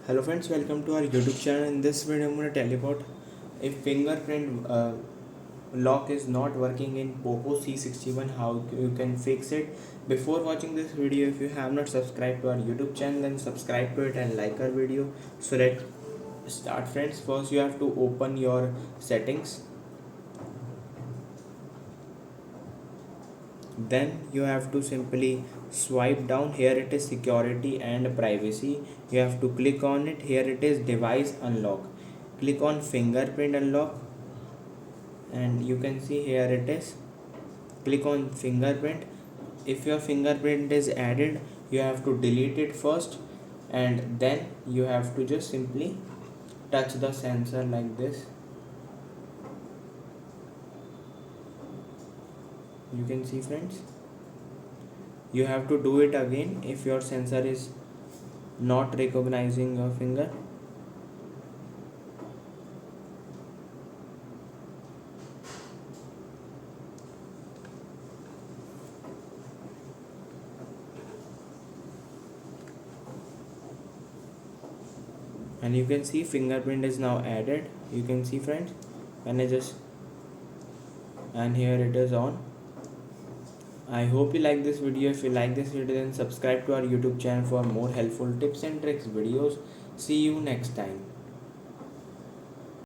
Hello friends, welcome to our YouTube channel. In this video, I'm going to tell you about if fingerprint lock is not working in Poco C61, how you can fix it. Before watching this video, if you have not subscribed to our YouTube channel, then subscribe to it and like our video. So let's start friends. First you have to open your settings. Then you have to simply swipe down. Here it is security and privacy. You have to click on it. Here it is device unlock. Click on fingerprint unlock and you can see here it is. Click on fingerprint. If your fingerprint is added, you have to delete it first and then you have to just simply touch the sensor like this. You can see friends, you have to do it again if your sensor is not recognizing your finger. And you can see fingerprint is now added. You can see friends, and and here it is on. I hope you like this video. If you like this video, then subscribe to our YouTube channel for more helpful tips and tricks videos. See you next time.